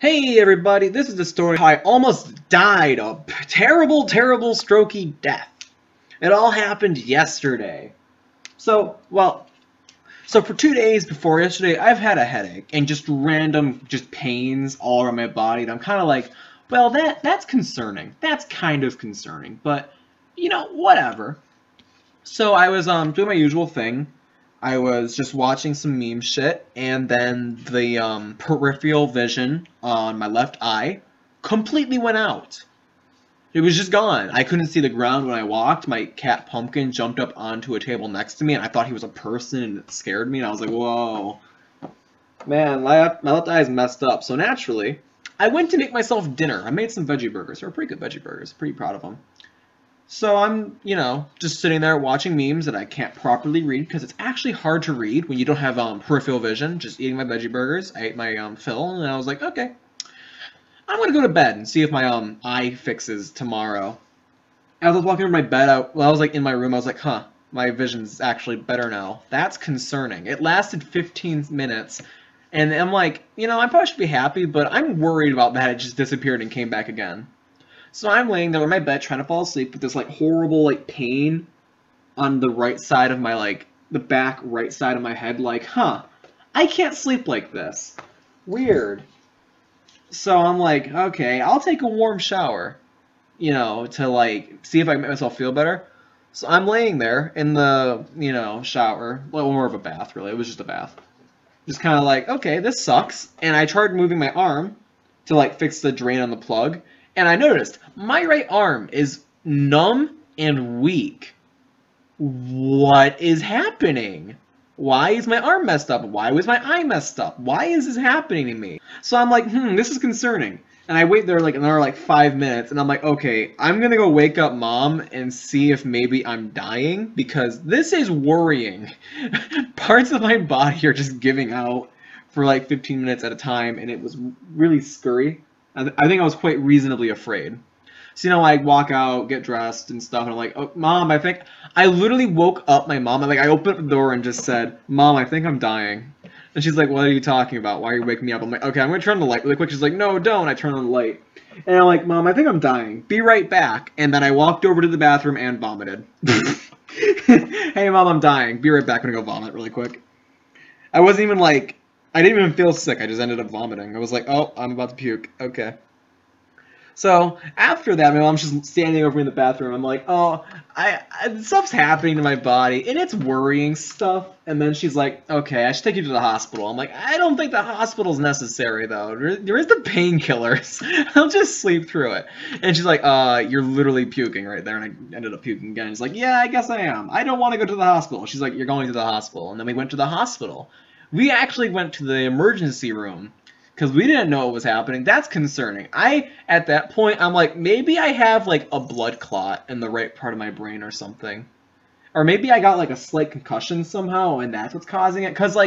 Hey everybody, this is the story of how I almost died a terrible, strokey death. It all happened yesterday. So for 2 days before yesterday, I've had a headache and just random pains all around my body. And I'm kind of like, well, that's concerning. That's kind of concerning, but whatever. So I was doing my usual thing. I was just watching some meme shit, and then the peripheral vision on my left eye completely went out. It was just gone. I couldn't see the ground when I walked. My cat Pumpkin jumped up onto a table next to me, and I thought he was a person, and it scared me, and I was like, whoa. Man, my left eye is messed up. So naturally, I went to make myself dinner. I made some veggie burgers. They were pretty good veggie burgers. Pretty proud of them. So I'm, just sitting there watching memes that I can't properly read because it's actually hard to read when you don't have peripheral vision. Just eating my veggie burgers. I ate my fill, and I was like, okay, I'm gonna go to bed and see if my eye fixes tomorrow. As I was walking over my bed, I was like in my room. I was like, huh, my vision's actually better now. That's concerning. It lasted 15 minutes, and I'm like, I probably should be happy, but I'm worried about that. It just disappeared and came back again. So I'm laying there in my bed trying to fall asleep with this horrible pain on the right side of my the back right side of my head, huh, I can't sleep like this. Weird. So I'm like, okay, I'll take a warm shower, to see if I can make myself feel better. So I'm laying there in the, shower, more of a bath really. It was just a bath. Just kind of like, okay, this sucks. And I tried moving my arm to fix the drain on the plug. And I noticed my right arm is numb and weak. What is happening? Why is my arm messed up? Why was my eye messed up? Why is this happening to me? So I'm like, this is concerning. And I wait there another 5 minutes, and I'm like, okay, I'm gonna go wake up mom and see if maybe I'm dying, because this is worrying. Parts of my body are just giving out for 15 minutes at a time, and it was really scary. I think I was quite reasonably afraid. So, I walk out, get dressed and stuff, and I'm like, oh, Mom, I literally woke up my mom. I opened up the door and just said, Mom, I think I'm dying. And she's like, what are you talking about? Why are you waking me up? I'm like, okay, I'm going to turn on the light really quick. She's like, no, don't. I turn on the light. And I'm like, Mom, I think I'm dying. Be right back. And then I walked over to the bathroom and vomited. Hey, Mom, I'm dying. Be right back. I'm going to go vomit really quick. I wasn't even I didn't even feel sick. I just ended up vomiting. I was like, oh, I'm about to puke. Okay. So after that, my mom's just standing over me in the bathroom. I'm like, oh, stuff's happening to my body, and it's worrying stuff. And then she's like, okay, I should take you to the hospital. I'm like, I don't think the hospital's necessary, though. There is the painkillers. I'll just sleep through it. And she's like, you're literally puking right there. And I ended up puking again. She's like, yeah, I guess I am. I don't want to go to the hospital. She's like, you're going to the hospital. And then we went to the hospital. We actually went to the emergency room because we didn't know what was happening. That's concerning. At that point, I'm like, maybe I have a blood clot in the right part of my brain or something. Or maybe I got a slight concussion somehow and that's what's causing it. Because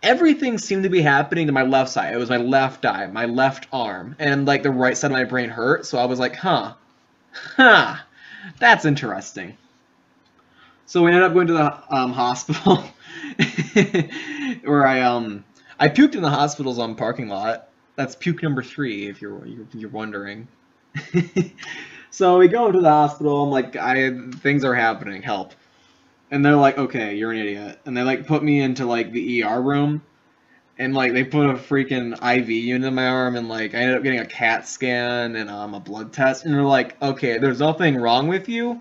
everything seemed to be happening to my left side. It was my left eye, my left arm, and the right side of my brain hurt. So I was like, huh, that's interesting. So we ended up going to the hospital. Where I puked in the hospital's parking lot. That's puke number 3, if you're wondering. So we go to the hospital. I'm like, things are happening. Help! And they're like, okay, you're an idiot. And they put me into the ER room, and they put a freaking IV unit in my arm, and I ended up getting a CAT scan and a blood test. And they're like, okay, there's nothing wrong with you.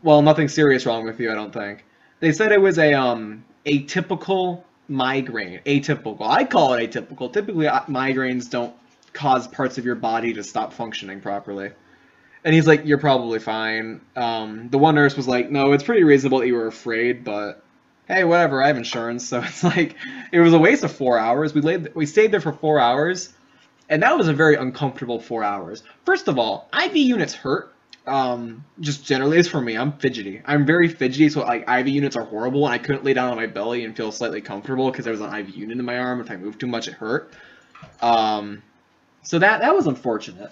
Well, nothing serious wrong with you, I don't think. They said it was a typical migraine. Atypical. I call it atypical. Typically, migraines don't cause parts of your body to stop functioning properly. And he's like, you're probably fine. The one nurse was like, no, it's pretty reasonable that you were afraid, but hey, whatever, I have insurance. So it's it was a waste of 4 hours. We stayed there for 4 hours, and that was a very uncomfortable 4 hours. First of all, IV units hurt. Just generally, it's for me. I'm fidgety. I'm very fidgety, so IV units are horrible, and I couldn't lay down on my belly and feel slightly comfortable because there was an IV unit in my arm. If I moved too much, it hurt. So that was unfortunate.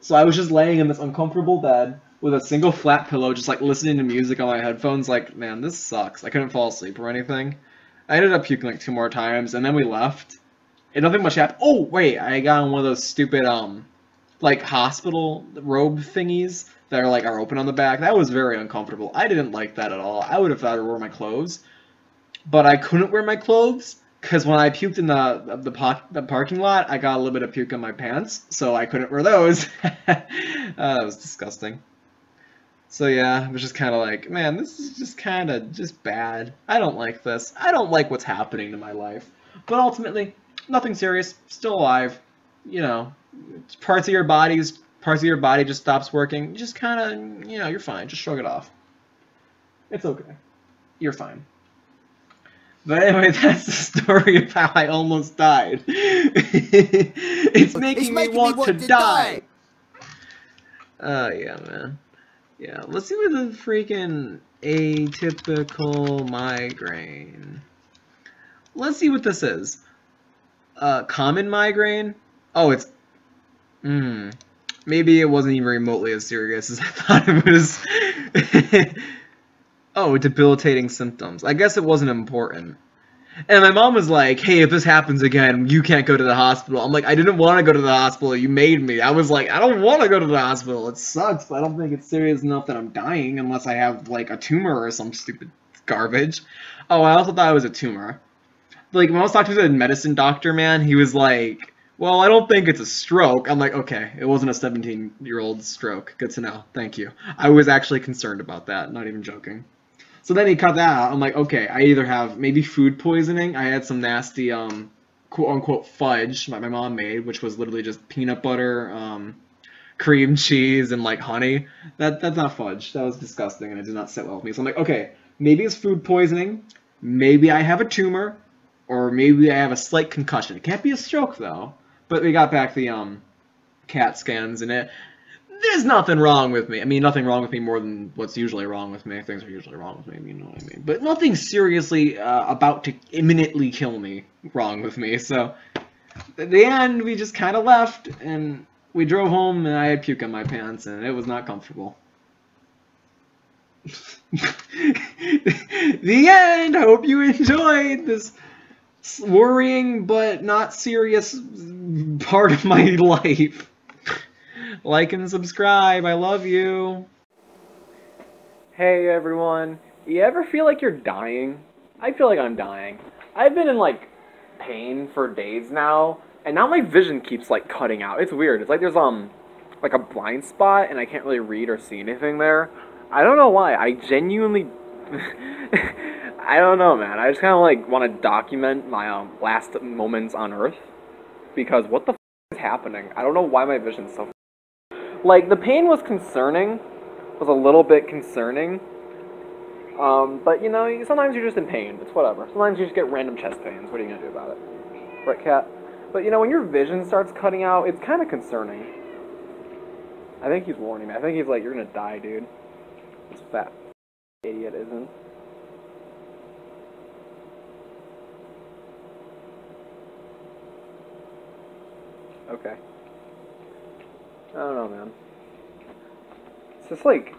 So I was just laying in this uncomfortable bed with a single flat pillow, just listening to music on my headphones. Man, this sucks. I couldn't fall asleep or anything. I ended up puking 2 more times, and then we left. And nothing much happened. Oh, wait, I got on one of those stupid, like, hospital robe thingies that are open on the back. That was very uncomfortable. I didn't like that at all. I would have thought I wore my clothes. But I couldn't wear my clothes, because when I puked in the parking lot, I got a little bit of puke on my pants, so I couldn't wear those. That was disgusting. So yeah, it was just kind of like, man, this is just kind of just bad. I don't like this. I don't like what's happening to my life. But ultimately, nothing serious. Still alive. You know, parts of your body just stops working. Just kind of, you're fine. Just shrug it off. It's okay. You're fine. But anyway, that's the story of how I almost died. It's making me want to die. Oh, yeah, man. Yeah, let's see what the freaking atypical migraine. Let's see what this is. Common migraine? Oh, it's... Maybe it wasn't even remotely as serious as I thought it was. Oh, debilitating symptoms. I guess it wasn't important. And my mom was like, hey, if this happens again, you can't go to the hospital. I'm like, I didn't want to go to the hospital. You made me. I was like, I don't want to go to the hospital. It sucks, but I don't think it's serious enough that I'm dying unless I have, like, a tumor or some stupid garbage. Oh, I also thought it was a tumor. Like, when I was talking to the medicine doctor, man, he was like, well, I don't think it's a stroke. I'm like, okay, it wasn't a 17-year-old stroke. Good to know. Thank you. I was actually concerned about that, not even joking. So then he cut that out. I'm like, okay, I either have maybe food poisoning. I had some nasty, quote-unquote fudge my mom made, which was literally just peanut butter, cream cheese, and, like, honey. That's not fudge. That was disgusting, and it did not sit well with me. So I'm like, okay, maybe it's food poisoning. Maybe I have a tumor. Or maybe I have a slight concussion. It can't be a stroke, though. But we got back the, CAT scans, and there's nothing wrong with me. I mean, nothing wrong with me more than what's usually wrong with me. Things are usually wrong with me, you know what I mean. But nothing seriously about to imminently kill me wrong with me. So, at the end, we just kind of left, and we drove home, and I had puke on my pants, and it was not comfortable. The end! I hope you enjoyed this worrying but not serious part of my life. Like and subscribe. I love you. Hey everyone. You ever feel like you're dying? I feel like I'm dying. I've been in like pain for days now, and now my vision keeps like cutting out. It's weird. It's like there's like a blind spot and I can't really read or see anything there. I don't know why. I genuinely I don't know, man. I just kind of like want to document my last moments on Earth, because what the f is happening? I don't know why my vision's so like, the pain was concerning, was a little bit concerning, but you know, sometimes you're just in pain. It's whatever. Sometimes you just get random chest pains. What are you gonna do about it? Right, cat? But you know, when your vision starts cutting out, it's kind of concerning. I think he's warning me. I think he's like, you're gonna die, dude. This fat idiot isn't. Okay. I don't know, man. It's just like,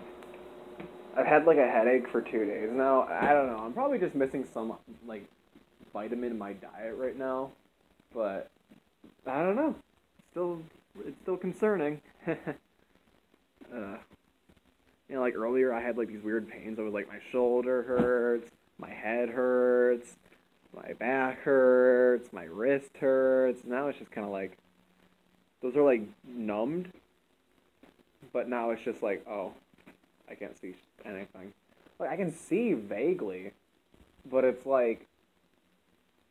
I've had like a headache for 2 days now. I don't know. I'm probably just missing some like vitamin in my diet right now, but I don't know. It's still concerning. You know, like earlier I had like these weird pains. I was like, my shoulder hurts, my head hurts, my back hurts, my wrist hurts. Now it's just kind of like, those are like numbed, but now it's just like, oh, I can't see anything. Like, I can see vaguely, but it's like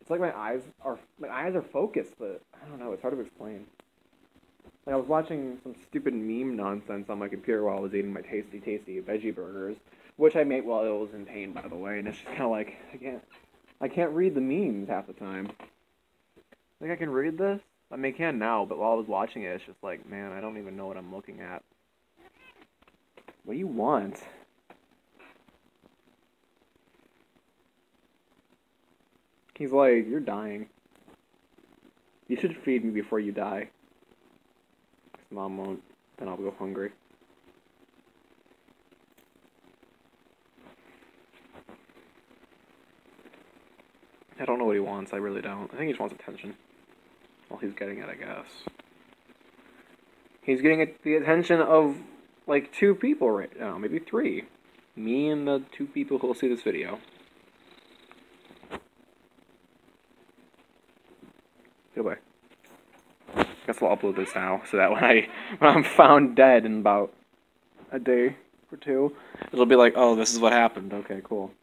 my eyes are focused, but I don't know, it's hard to explain. Like, I was watching some stupid meme nonsense on my computer while I was eating my tasty veggie burgers, which I made while I was in pain, by the way, and it's just kind of like, I can't read the memes half the time. I think I can read this? I mean, I can now, but while I was watching it, it's just like, man, I don't even know what I'm looking at. What do you want? He's like, you're dying. You should feed me before you die. 'Cause Mom won't, then I'll go hungry. I don't know what he wants, I really don't. I think he just wants attention. Well, he's getting it, I guess. He's getting the attention of, like, 2 people right now. Maybe 3. Me and the 2 people who will see this video. Goodbay. Guess I'll upload this now, so that when I'm found dead in about a day or 2, it'll be like, oh, this is what happened. Okay, cool.